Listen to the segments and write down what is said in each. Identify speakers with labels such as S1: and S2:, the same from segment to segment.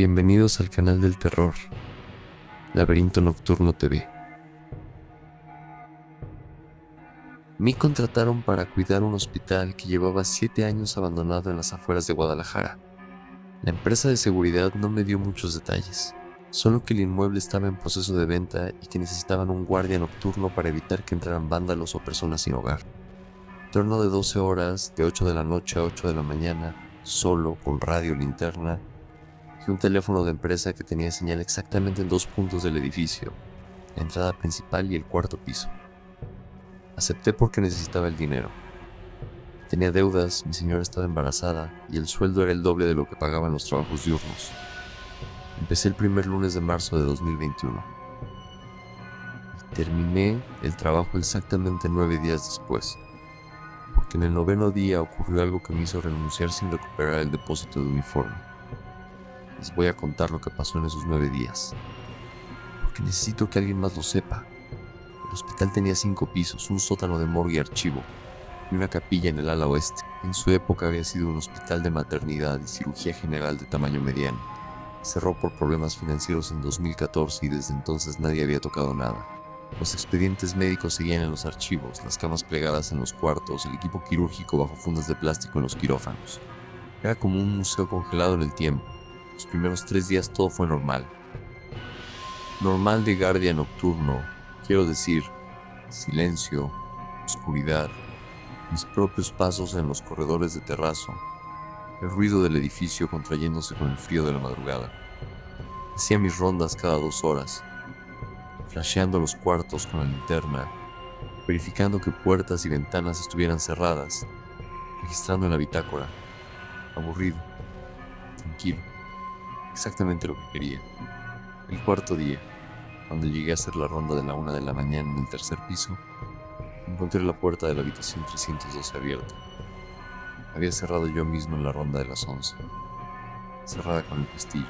S1: Bienvenidos al canal del terror, Laberinto Nocturno TV. Me contrataron para cuidar un hospital que llevaba 7 años abandonado en las afueras de Guadalajara. La empresa de seguridad no me dio muchos detalles, solo que el inmueble estaba en proceso de venta y que necesitaban un guardia nocturno para evitar que entraran vándalos o personas sin hogar. Turno de 12 horas, de 8 de la noche a 8 de la mañana, solo, con radio, linterna y un teléfono de empresa que tenía señal exactamente en 2 puntos del edificio, la entrada principal y el cuarto piso. Acepté porque necesitaba el dinero. Tenía deudas, mi señora estaba embarazada y el sueldo era el doble de lo que pagaban los trabajos diurnos. Empecé el primer lunes de marzo de 2021. Y terminé el trabajo exactamente 9 días después, porque en el 9º día ocurrió algo que me hizo renunciar sin recuperar el depósito de uniforme. Les voy a contar lo que pasó en esos 9 días, porque necesito que alguien más lo sepa. El hospital tenía 5 pisos, un sótano de morgue y archivo, y una capilla en el ala oeste. En su época había sido un hospital de maternidad y cirugía general de tamaño mediano. Cerró por problemas financieros en 2014 y desde entonces nadie había tocado nada. Los expedientes médicos seguían en los archivos, las camas plegadas en los cuartos, el equipo quirúrgico bajo fundas de plástico en los quirófanos. Era como un museo congelado en el tiempo. Los primeros 3 días todo fue normal. Normal de guardia nocturno, quiero decir, silencio, oscuridad, mis propios pasos en los corredores de terrazo, el ruido del edificio contrayéndose con el frío de la madrugada. Hacía mis rondas cada 2 horas, flasheando los cuartos con la linterna, verificando que puertas y ventanas estuvieran cerradas, registrando en la bitácora, aburrido, tranquilo, exactamente lo que quería. El cuarto día, cuando llegué a hacer la ronda de la 1 de la mañana en el tercer piso, encontré la puerta de la habitación 312 abierta. Había cerrado yo mismo en la ronda de las 11, cerrada con el pestillo.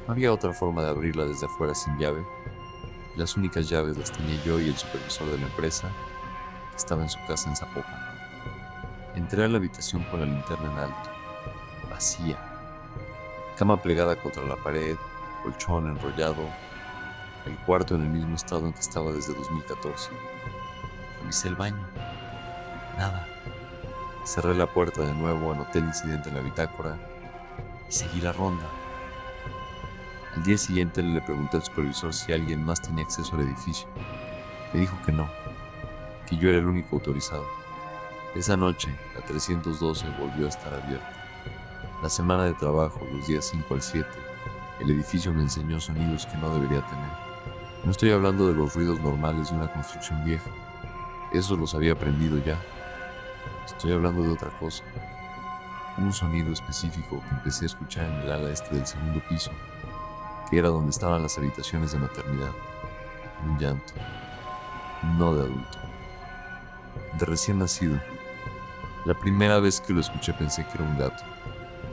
S1: No había otra forma de abrirla desde afuera sin llave. Las únicas llaves las tenía yo y el supervisor de la empresa, que estaba en su casa en Zapopan. Entré a la habitación con la linterna en alto, vacía. Cama plegada contra la pared, colchón enrollado, el cuarto en el mismo estado en que estaba desde 2014. Revisé el baño. Nada. Cerré la puerta de nuevo, anoté el incidente en la bitácora y seguí la ronda. Al día siguiente le pregunté al supervisor si alguien más tenía acceso al edificio. Me dijo que no, que yo era el único autorizado. Esa noche, la 312 volvió a estar abierta. La semana de trabajo, los días 5 al 7, el edificio me enseñó sonidos que no debería tener. No estoy hablando de los ruidos normales de una construcción vieja. Esos los había aprendido ya. Estoy hablando de otra cosa. Un sonido específico que empecé a escuchar en el ala este del segundo piso, que era donde estaban las habitaciones de maternidad. Un llanto. No de adulto. De recién nacido. La primera vez que lo escuché pensé que era un gato.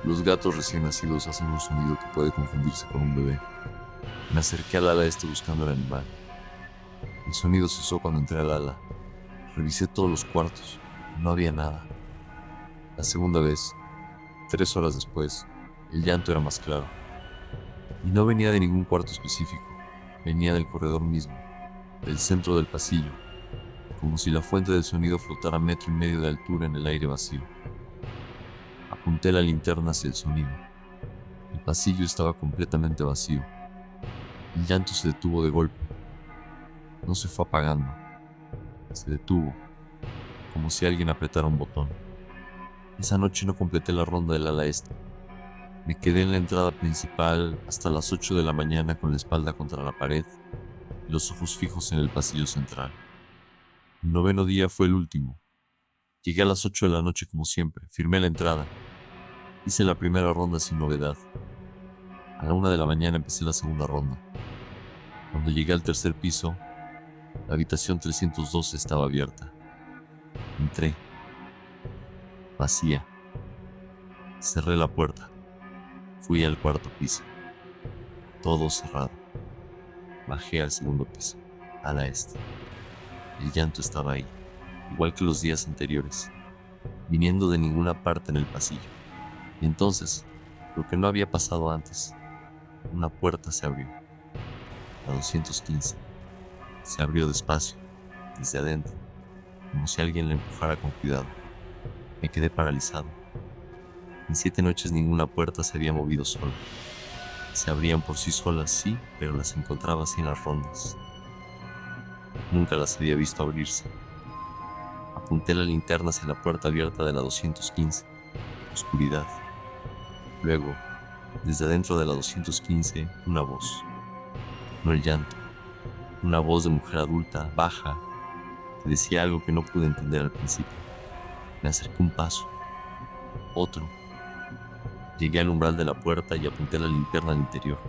S1: Los gatos recién nacidos hacen un sonido que puede confundirse con un bebé. Me acerqué al ala este buscando el animal. El sonido cesó cuando entré al ala. Revisé todos los cuartos. No había nada. La segunda vez, 3 horas después, el llanto era más claro. Y no venía de ningún cuarto específico. Venía del corredor mismo, del centro del pasillo, como si la fuente del sonido flotara 1,5 metros de altura en el aire vacío. Apunté la linterna hacia el sonido. El pasillo estaba completamente vacío. El llanto se detuvo de golpe. No se fue apagando. Se detuvo, como si alguien apretara un botón. Esa noche no completé la ronda del ala este. Me quedé en la entrada principal hasta las 8 de la mañana con la espalda contra la pared y los ojos fijos en el pasillo central. El 9º día fue el último. Llegué a las 8 de la noche como siempre, firmé la entrada. Hice la primera ronda sin novedad. A la 1 de la mañana empecé la segunda ronda. Cuando llegué al tercer piso, la habitación 312 estaba abierta. Entré. Vacía. Cerré la puerta. Fui al cuarto piso. Todo cerrado. Bajé al segundo piso, a la este. El llanto estaba ahí, igual que los días anteriores, viniendo de ninguna parte en el pasillo. Y entonces, lo que no había pasado antes, una puerta se abrió. La 215. Se abrió despacio, desde adentro, como si alguien la empujara con cuidado. Me quedé paralizado. En 7 noches ninguna puerta se había movido sola. Se abrían por sí solas, sí, pero las encontraba sin las rondas. Nunca las había visto abrirse. Apunté la linterna hacia la puerta abierta de la 215. Oscuridad. Luego, desde adentro de la 215, una voz. No el llanto. Una voz de mujer adulta, baja, que decía algo que no pude entender al principio. Me acerqué un paso. Otro. Llegué al umbral de la puerta y apunté la linterna al interior.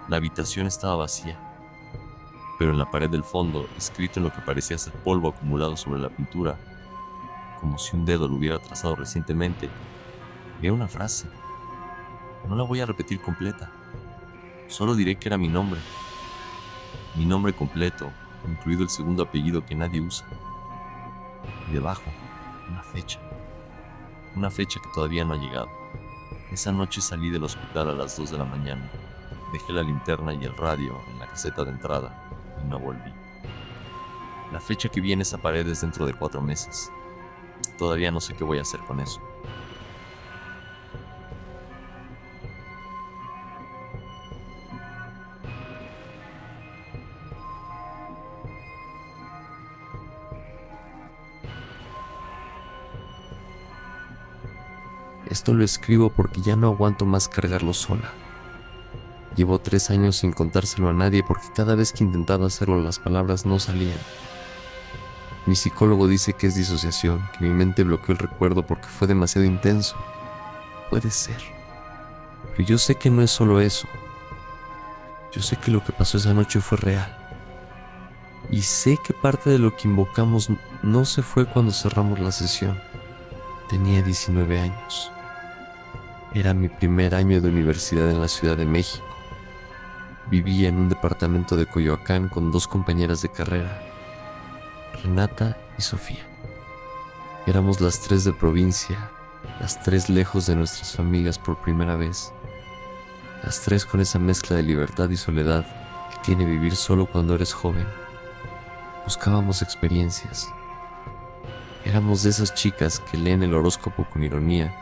S1: La habitación estaba vacía, pero en la pared del fondo, escrito en lo que parecía ser polvo acumulado sobre la pintura, como si un dedo lo hubiera trazado recientemente, había una frase. No la voy a repetir completa. Solo diré que era mi nombre. Mi nombre completo, incluido el segundo apellido que nadie usa. Y debajo, una fecha. Una fecha que todavía no ha llegado. Esa noche salí del hospital a las 2 de la mañana. Dejé la linterna y el radio en la caseta de entrada y no volví. La fecha que vi en esa pared es dentro de 4 meses. Todavía no sé qué voy a hacer con eso. Esto lo escribo porque ya no aguanto más cargarlo sola. Llevo 3 años sin contárselo a nadie porque cada vez que intentaba hacerlo las palabras no salían. Mi psicólogo dice que es disociación, que mi mente bloqueó el recuerdo porque fue demasiado intenso. Puede ser. Pero yo sé que no es solo eso. Yo sé que lo que pasó esa noche fue real. Y sé que parte de lo que invocamos no se fue cuando cerramos la sesión. Tenía 19 años. Era mi primer año de universidad en la Ciudad de México. Vivía en un departamento de Coyoacán con 2 compañeras de carrera, Renata y Sofía. Éramos las 3 de provincia, las 3 lejos de nuestras familias por primera vez. Las 3 con esa mezcla de libertad y soledad que tiene vivir solo cuando eres joven. Buscábamos experiencias. Éramos de esas chicas que leen el horóscopo con ironía,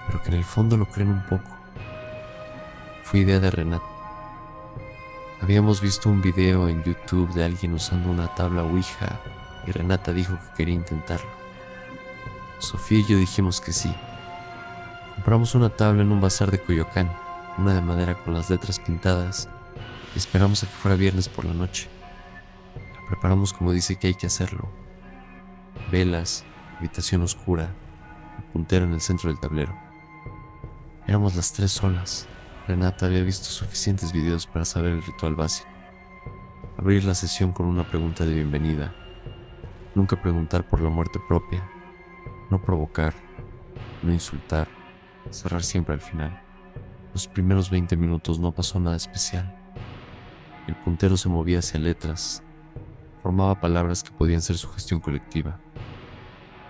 S1: pero que en el fondo lo creen un poco. Fue idea de Renata. Habíamos visto un video en YouTube de alguien usando una tabla Ouija y Renata dijo que quería intentarlo. Sofía y yo dijimos que sí. Compramos una tabla en un bazar de Coyoacán, una de madera con las letras pintadas, y esperamos a que fuera viernes por la noche. La preparamos como dice que hay que hacerlo. Velas, habitación oscura, el puntero en el centro del tablero. Éramos las 3 solas. Renata había visto suficientes videos para saber el ritual básico. Abrir la sesión con una pregunta de bienvenida. Nunca preguntar por la muerte propia. No provocar. No insultar. Cerrar siempre al final. Los primeros 20 minutos no pasó nada especial. El puntero se movía hacia letras. Formaba palabras que podían ser sugestión colectiva.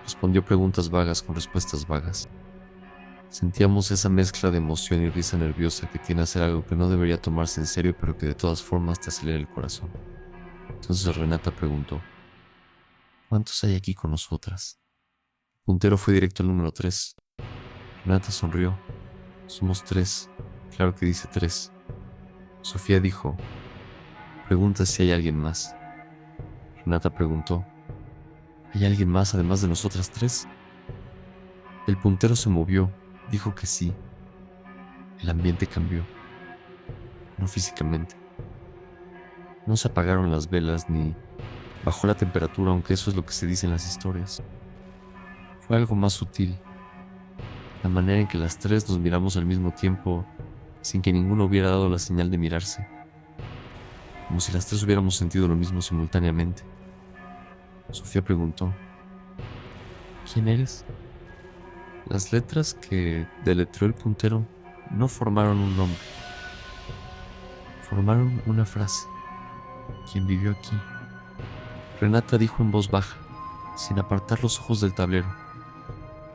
S1: Respondió preguntas vagas con respuestas vagas. Sentíamos esa mezcla de emoción y risa nerviosa que tiene hacer algo que no debería tomarse en serio, pero que de todas formas te acelera el corazón. Entonces Renata preguntó: ¿cuántos hay aquí con nosotras? El puntero fue directo al número 3. Renata sonrió. Somos 3. Claro que dice 3. Sofía dijo: pregunta si hay alguien más. Renata preguntó: ¿hay alguien más además de nosotras 3? El puntero se movió. Dijo que sí. El ambiente cambió. No físicamente. No se apagaron las velas ni bajó la temperatura, aunque eso es lo que se dice en las historias. Fue algo más sutil. La manera en que las 3 nos miramos al mismo tiempo, sin que ninguno hubiera dado la señal de mirarse. Como si las 3 hubiéramos sentido lo mismo simultáneamente. Sofía preguntó: ¿quién eres? Las letras que deletreó el puntero no formaron un nombre. Formaron una frase. ¿Quién vivió aquí? Renata dijo en voz baja, sin apartar los ojos del tablero: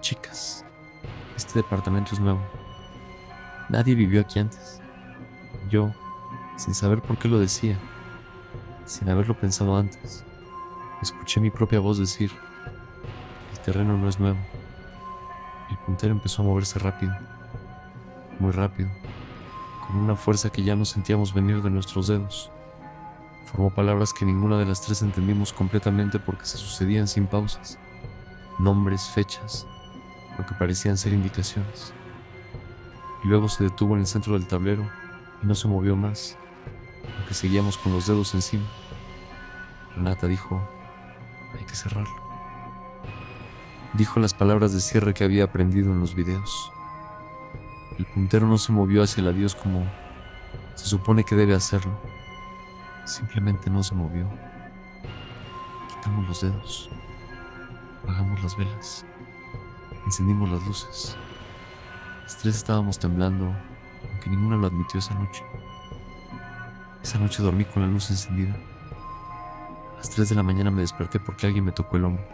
S1: chicas, este departamento es nuevo. Nadie vivió aquí antes. Yo, sin saber por qué lo decía, sin haberlo pensado antes, escuché mi propia voz decir: el terreno no es nuevo. El puntero empezó a moverse rápido, muy rápido, con una fuerza que ya no sentíamos venir de nuestros dedos. Formó palabras que ninguna de las tres entendimos completamente porque se sucedían sin pausas. Nombres, fechas, lo que parecían ser indicaciones. Y luego se detuvo en el centro del tablero y no se movió más, aunque seguíamos con los dedos encima. Renata dijo: hay que cerrarlo. Dijo las palabras de cierre que había aprendido en los videos. El puntero no se movió hacia el adiós como se supone que debe hacerlo. Simplemente no se movió. Quitamos los dedos, apagamos las velas, encendimos las luces. Las tres estábamos temblando, aunque ninguna lo admitió esa noche. Esa noche dormí con la luz encendida. A las 3 de la mañana me desperté porque alguien me tocó el hombro.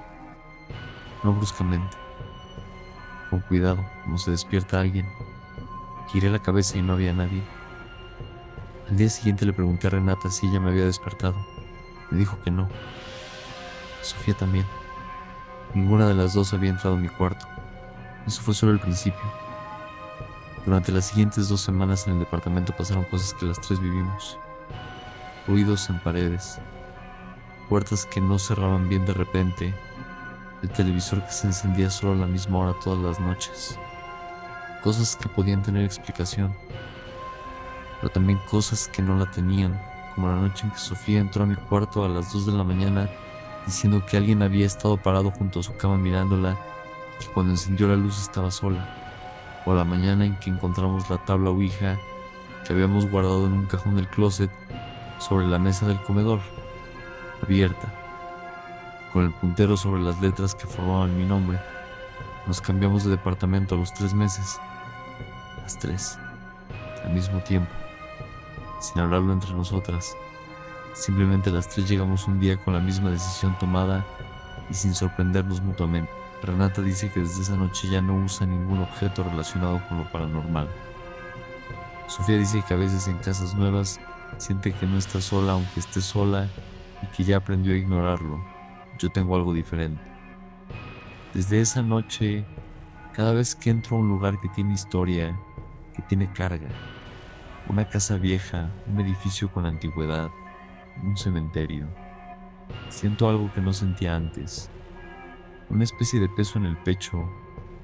S1: No bruscamente, con cuidado, como se despierta alguien. Giré la cabeza y no había nadie. Al día siguiente le pregunté a Renata si ella me había despertado. Me dijo que no. Sofía también. Ninguna de las dos había entrado en mi cuarto. Eso fue solo el principio. Durante las siguientes 2 semanas en el departamento pasaron cosas que las tres vivimos. Ruidos en paredes, puertas que no cerraban bien de repente, el televisor que se encendía solo a la misma hora todas las noches. Cosas que podían tener explicación, pero también cosas que no la tenían, como la noche en que Sofía entró a mi cuarto a las 2 de la mañana diciendo que alguien había estado parado junto a su cama mirándola y que cuando encendió la luz estaba sola. O la mañana en que encontramos la tabla Ouija que habíamos guardado en un cajón del closet sobre la mesa del comedor, abierta, con el puntero sobre las letras que formaban mi nombre. Nos cambiamos de departamento a los 3 meses, las tres, al mismo tiempo, sin hablarlo entre nosotras. Simplemente las tres llegamos un día con la misma decisión tomada y sin sorprendernos mutuamente. Renata dice que desde esa noche ya no usa ningún objeto relacionado con lo paranormal. Sofía dice que a veces en casas nuevas siente que no está sola aunque esté sola y que ya aprendió a ignorarlo. Yo tengo algo diferente. Desde esa noche, cada vez que entro a un lugar que tiene historia, que tiene carga, una casa vieja, un edificio con antigüedad, un cementerio, siento algo que no sentía antes. Una especie de peso en el pecho,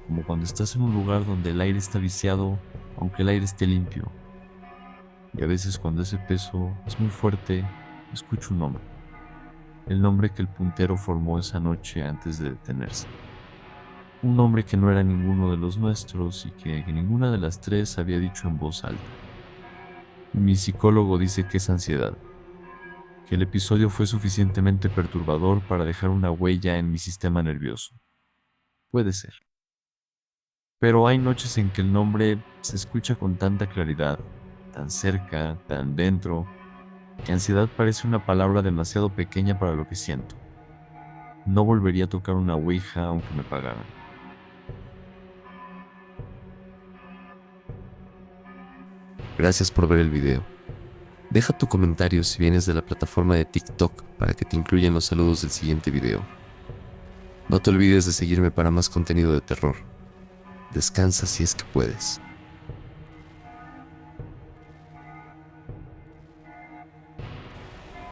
S1: como cuando estás en un lugar donde el aire está viciado, aunque el aire esté limpio. Y a veces cuando ese peso es muy fuerte, escucho un nombre. El nombre que el puntero formó esa noche antes de detenerse. Un nombre que no era ninguno de los nuestros y que ninguna de las tres había dicho en voz alta. Mi psicólogo dice que es ansiedad, que el episodio fue suficientemente perturbador para dejar una huella en mi sistema nervioso. Puede ser. Pero hay noches en que el nombre se escucha con tanta claridad, tan cerca, tan dentro, que ansiedad parece una palabra demasiado pequeña para lo que siento. No volvería a tocar una ouija aunque me pagaran. Gracias por ver el video. Deja tu comentario si vienes de la plataforma de TikTok para que te incluyan los saludos del siguiente video. No te olvides de seguirme para más contenido de terror. Descansa si es que puedes.